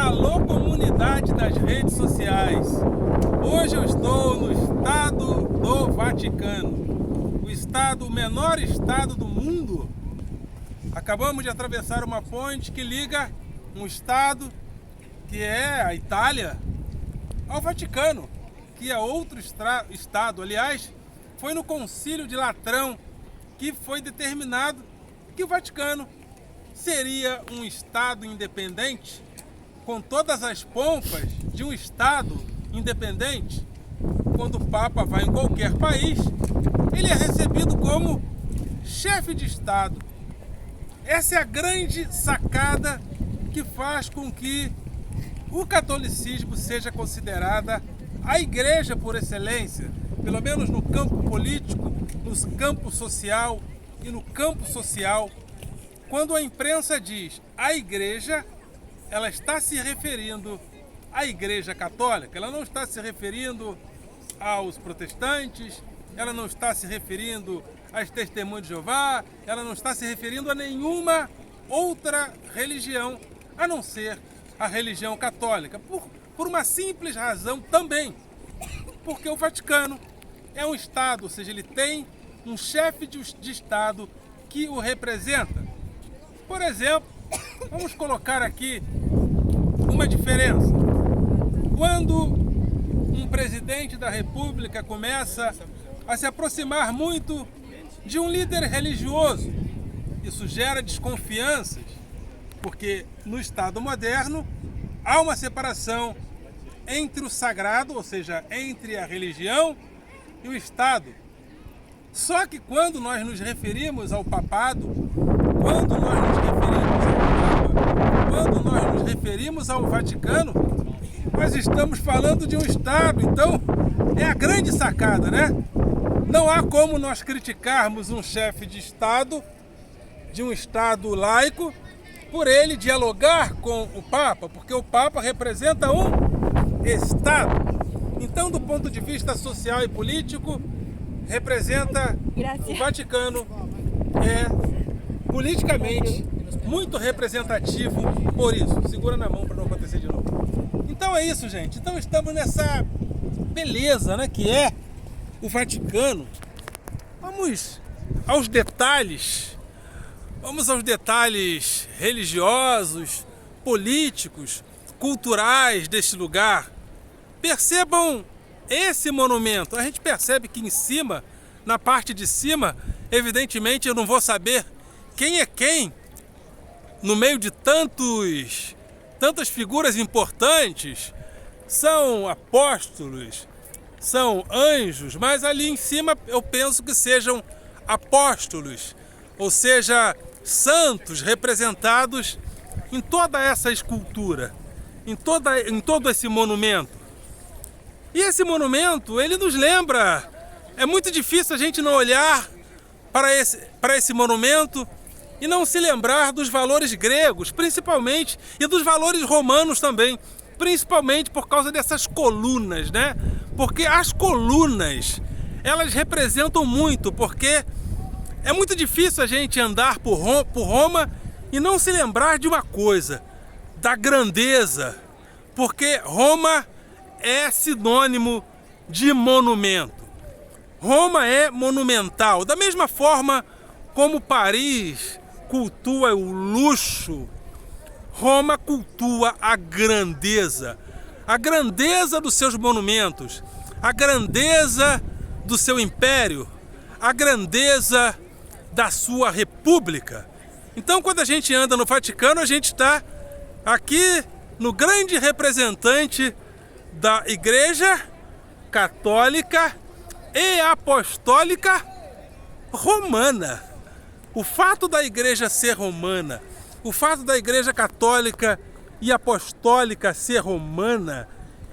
Alô, comunidade das redes sociais. Hoje eu estou no estado do Vaticano, o menor estado do mundo. Acabamos de atravessar uma ponte que liga um estado, que é a Itália, ao Vaticano, que é outro estado. Aliás, foi no Concílio de Latrão que foi determinado que o Vaticano seria um estado independente, com todas as pompas de um estado independente. Quando o Papa vai em qualquer país, ele é recebido como chefe de estado. Essa é a grande sacada que faz com que o catolicismo seja considerada a igreja por excelência, pelo menos no campo político, no campo social e no campo social. Quando a imprensa diz a igreja, ela está se referindo à Igreja Católica, ela não está se referindo aos protestantes, ela não está se referindo às Testemunhas de Jeová, ela não está se referindo a nenhuma outra religião, a não ser a religião católica, por uma simples razão também, porque o Vaticano é um Estado, ou seja, ele tem um chefe de Estado que o representa. Por exemplo, vamos colocar aqui uma diferença. Quando um presidente da República começa a se aproximar muito de um líder religioso, isso gera desconfianças, porque no Estado moderno há uma separação entre o sagrado, ou seja, entre a religião e o Estado. Só que quando nós nos referimos ao papado, quando nós nos referimos ao Papa, quando nós nos referimos ao Vaticano, nós estamos falando de um Estado. Então é a grande sacada, né? Não há como nós criticarmos um chefe de Estado, de um Estado laico, por ele dialogar com o Papa, porque o Papa representa um Estado. Então, do ponto de vista social e político, representa o Vaticano, é politicamente muito representativo por isso. Segura na mão para não acontecer de novo. Então é isso, gente. Então estamos nessa beleza, né, que é o Vaticano. Vamos aos detalhes. Vamos aos detalhes religiosos, políticos, culturais deste lugar. Percebam esse monumento. A gente percebe que em cima, na parte de cima, evidentemente eu não vou saber quem é quem no meio de tantas figuras importantes. São apóstolos, são anjos, mas ali em cima eu penso que sejam apóstolos, ou seja, santos representados em toda essa escultura, em todo esse monumento. E esse monumento, ele nos lembra, é muito difícil a gente não olhar para esse monumento e não se lembrar dos valores gregos, principalmente, e dos valores romanos também, principalmente por causa dessas colunas, né? Porque as colunas, elas representam muito, porque é muito difícil a gente andar por Roma e não se lembrar de uma coisa, da grandeza, porque Roma é sinônimo de monumento. Roma é monumental, da mesma forma como Paris cultua o luxo, Roma cultua a grandeza dos seus monumentos, a grandeza do seu império, a grandeza da sua república. Então, quando a gente anda no Vaticano, a gente está aqui no grande representante da Igreja Católica e Apostólica Romana. O fato da Igreja ser romana, o fato da Igreja Católica e Apostólica ser romana,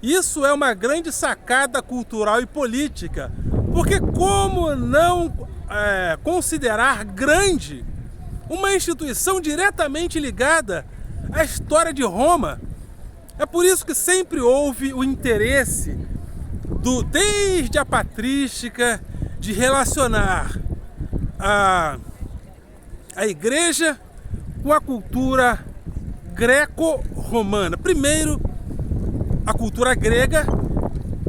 isso é uma grande sacada cultural e política, porque como não considerar grande uma instituição diretamente ligada à história de Roma? É por isso que sempre houve o interesse, desde a patrística, de relacionar a igreja com a cultura greco-romana. Primeiro a cultura grega,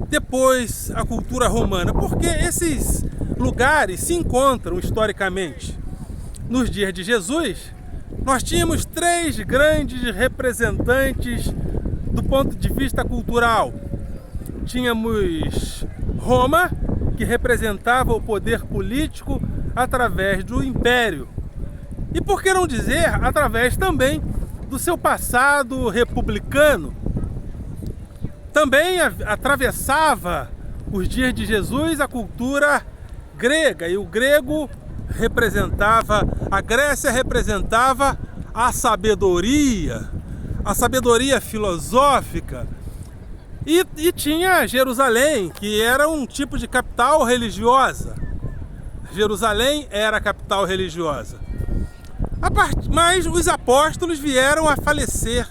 depois a cultura romana, porque esses lugares se encontram historicamente. Nos dias de Jesus, nós tínhamos três grandes representantes do ponto de vista cultural. Tínhamos Roma, que representava o poder político através do império. E por que não dizer, através também do seu passado republicano. Também atravessava os dias de Jesus a cultura grega, e o grego representava, a Grécia representava a sabedoria filosófica, e tinha Jerusalém, que era um tipo de capital religiosa. Jerusalém era a capital religiosa. Mas os apóstolos vieram a falecer.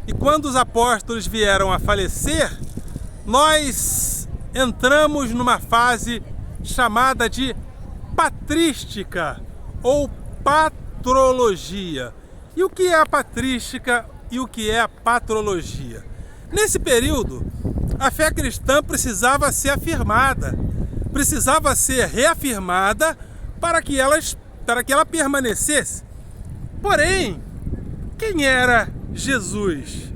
E quando os apóstolos vieram a falecer, nós entramos numa fase chamada de patrística ou patrologia. E o que é a patrística e o que é a patrologia? Nesse período, a fé cristã precisava ser afirmada, precisava ser reafirmada para que ela permanecesse. Porém, quem era Jesus?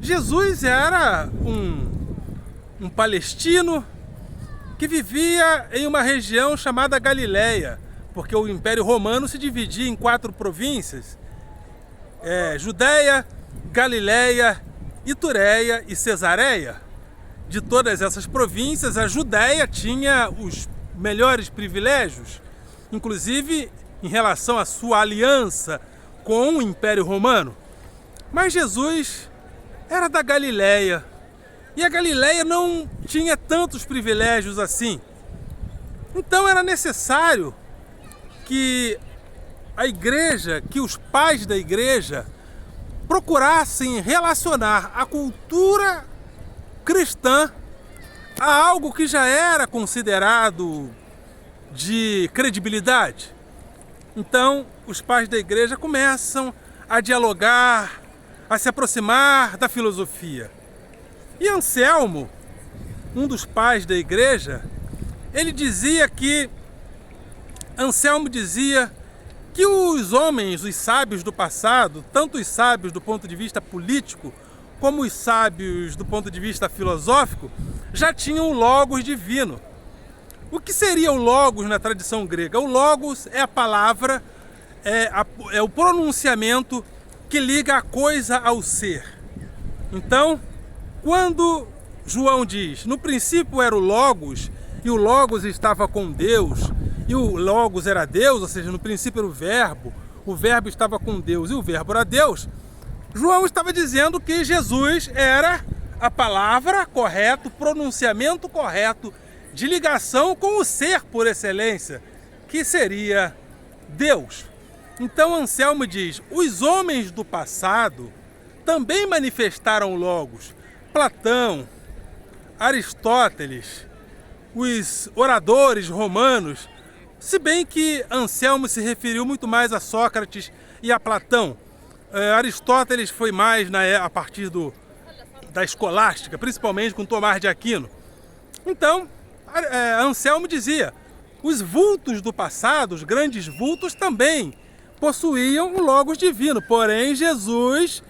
Jesus era um palestino que vivia em uma região chamada Galileia, porque o Império Romano se dividia em 4 províncias: Judeia, Galileia, Itureia e Cesareia. De todas essas províncias, a Judeia tinha os melhores privilégios, inclusive em relação à sua aliança com o Império Romano. Mas Jesus era da Galileia, e a Galileia não tinha tantos privilégios assim. Então era necessário que a igreja, que os pais da igreja procurassem relacionar a cultura cristã a algo que já era considerado de credibilidade. Então, os pais da igreja começam a dialogar, a se aproximar da filosofia. E Anselmo, um dos pais da igreja, Anselmo dizia que os homens, os sábios do passado, tanto os sábios do ponto de vista político, como os sábios do ponto de vista filosófico, já tinham o logos divino. O que seria o logos na tradição grega? O logos é a palavra, é o pronunciamento que liga a coisa ao ser. Então, quando João diz, no princípio era o logos, e o logos estava com Deus, e o logos era Deus, ou seja, no princípio era o verbo estava com Deus e o verbo era Deus, João estava dizendo que Jesus era a palavra correta, o pronunciamento correto de ligação com o ser por excelência, que seria Deus. Então Anselmo diz, os homens do passado também manifestaram o logos. Platão, Aristóteles, os oradores romanos, se bem que Anselmo se referiu muito mais a Sócrates e a Platão. Aristóteles foi mais a partir da escolástica, principalmente com Tomás de Aquino. Então, Anselmo dizia, os vultos do passado, os grandes vultos também possuíam o logos divino, porém Jesus,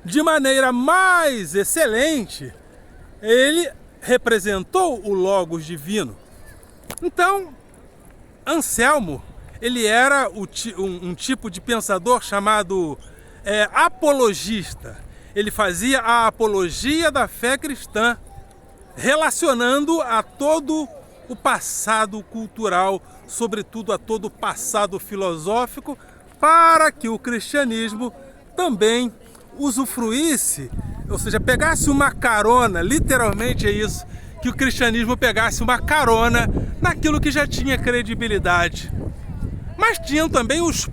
de maneira mais excelente, ele representou o logos divino. Então, Anselmo, ele era um tipo de pensador chamado apologista. Ele fazia a apologia da fé cristã, relacionando a todo o passado cultural, sobretudo a todo o passado filosófico, para que o cristianismo também usufruísse, ou seja, pegasse uma carona, literalmente é isso, que o cristianismo pegasse uma carona naquilo que já tinha credibilidade. Mas tinham também os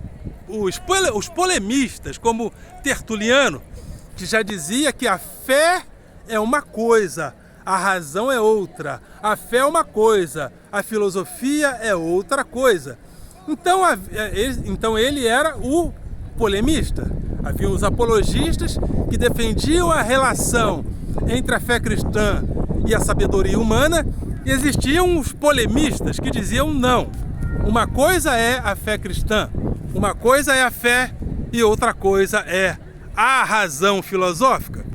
polemistas, como Tertuliano, que já dizia que a fé é uma coisa, a razão é outra, a fé é uma coisa, a filosofia é outra coisa. Então ele era o polemista. Havia os apologistas que defendiam a relação entre a fé cristã e a sabedoria humana, e existiam os polemistas que diziam não. Uma coisa é a fé cristã, uma coisa é a fé e outra coisa é a razão filosófica.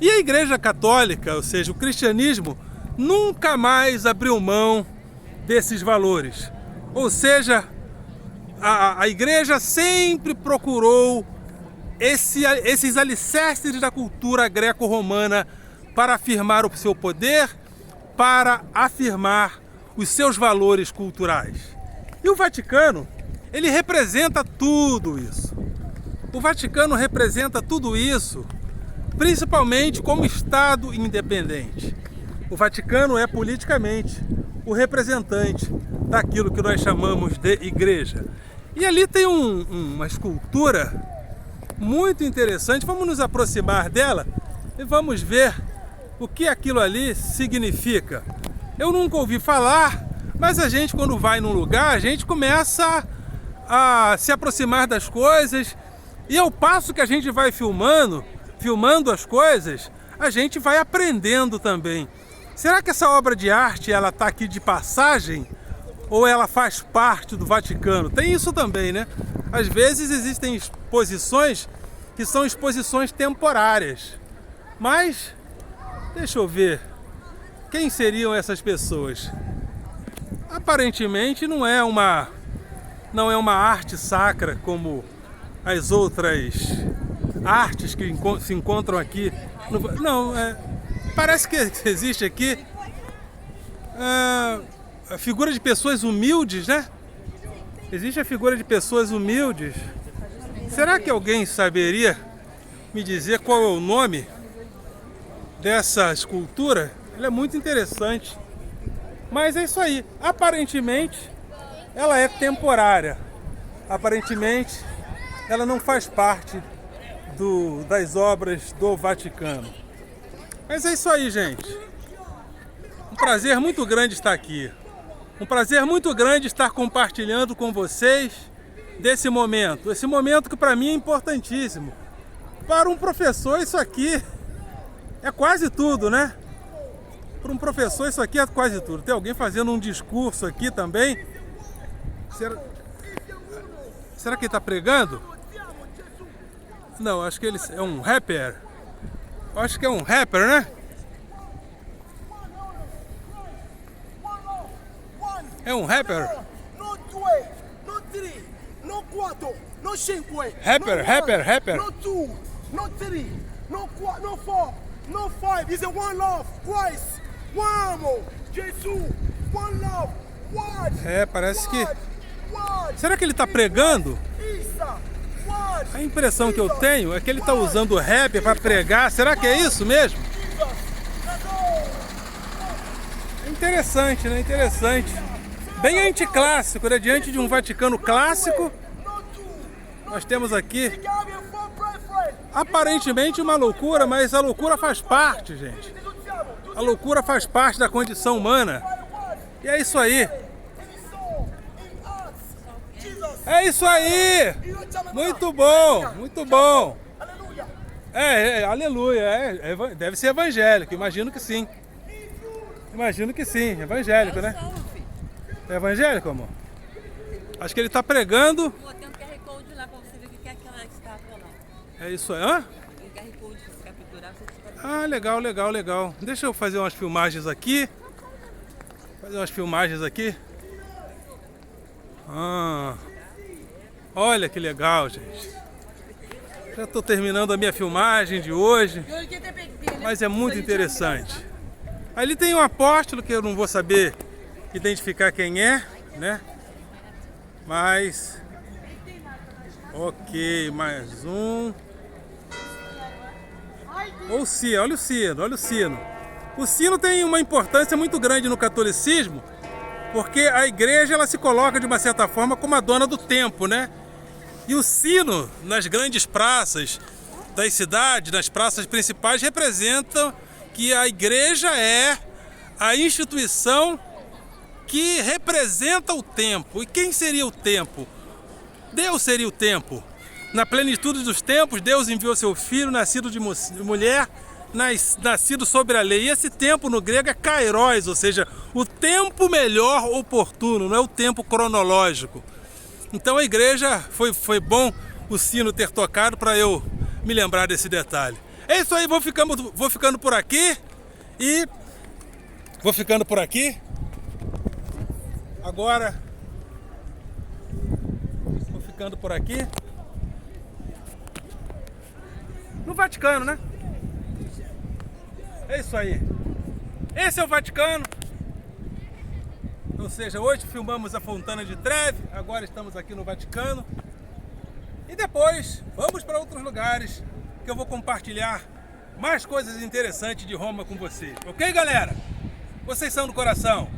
E a Igreja Católica, ou seja, o cristianismo, nunca mais abriu mão desses valores. Ou seja, a Igreja sempre procurou esses alicerces da cultura greco-romana para afirmar o seu poder, para afirmar os seus valores culturais. E o Vaticano, ele representa tudo isso. O Vaticano representa tudo isso, principalmente como Estado independente. O Vaticano é politicamente o representante daquilo que nós chamamos de igreja. E ali tem uma escultura muito interessante. Vamos nos aproximar dela e vamos ver o que aquilo ali significa. Eu nunca ouvi falar, mas a gente, quando vai num lugar, a gente começa a se aproximar das coisas, e ao passo que a gente vai filmando as coisas, a gente vai aprendendo também. Será que essa obra de arte, ela está aqui de passagem? Ou ela faz parte do Vaticano? Tem isso também, né? Às vezes existem exposições que são exposições temporárias. Mas, deixa eu ver, quem seriam essas pessoas? Aparentemente não é uma arte sacra como as outras artes que se encontram aqui. Não, parece que existe aqui a figura de pessoas humildes, né? Existe a figura de pessoas humildes. Será que alguém saberia me dizer qual é o nome dessa escultura? Ela é muito interessante. Mas é isso aí. Aparentemente, ela é temporária. Aparentemente, ela não faz parte das obras do Vaticano. Mas é isso aí, gente. Um prazer muito grande estar aqui. Um prazer muito grande estar compartilhando com vocês desse momento. Esse momento que para mim é importantíssimo. Para um professor isso aqui é quase tudo, né? Para um professor isso aqui é quase tudo. Tem alguém fazendo um discurso aqui também. Será que ele está pregando? Não, acho que ele é um rapper. Acho que é um rapper, né? É um rapper? Rapper. No 2, no 3, no 4, no 4, no 5. It's a one love, Christ. One amor, Jesus. One love, one. Parece que... Será que ele está pregando? A impressão que eu tenho é que ele está usando o rap para pregar. Será que é isso mesmo? É interessante, né? Interessante. Bem anticlássico, né? Diante de um Vaticano clássico, nós temos aqui aparentemente uma loucura, mas a loucura faz parte, gente. A loucura faz parte da condição humana. E é isso aí. É isso aí! Muito bom, muito bom. Aleluia. Deve ser evangélico, imagino que sim. Imagino que sim, evangélico, né? É evangélico, amor? Acho que ele está pregando. Tem um QR Code lá para você ver o que é aquela estátua lá. É isso aí, hã? Tem um QR Code para você capturar. Ah, legal. Deixa eu fazer umas filmagens aqui. Olha que legal, gente. Já estou terminando a minha filmagem de hoje, mas é muito interessante. Ali tem um apóstolo que eu não vou saber identificar quem é, né? Mas... Ok, mais um. Olha o sino. O sino tem uma importância muito grande no catolicismo, porque a igreja ela se coloca de uma certa forma como a dona do tempo, né? E o sino nas grandes praças das cidades, nas praças principais, representam que a igreja é a instituição que representa o tempo. E quem seria o tempo? Deus seria o tempo. Na plenitude dos tempos, Deus enviou seu Filho, nascido de mulher, nascido sobre a lei. E esse tempo no grego é kairos, ou seja, o tempo melhor oportuno, não é o tempo cronológico. Então a igreja, foi bom o sino ter tocado para eu me lembrar desse detalhe. É isso aí, vou ficando por aqui e vou ficando por aqui. Agora vou ficando por aqui. No Vaticano, né? É isso aí. Esse é o Vaticano. Ou seja, hoje filmamos a Fontana di Trevi, agora estamos aqui no Vaticano. E depois vamos para outros lugares que eu vou compartilhar mais coisas interessantes de Roma com vocês. Ok, galera? Vocês são do coração.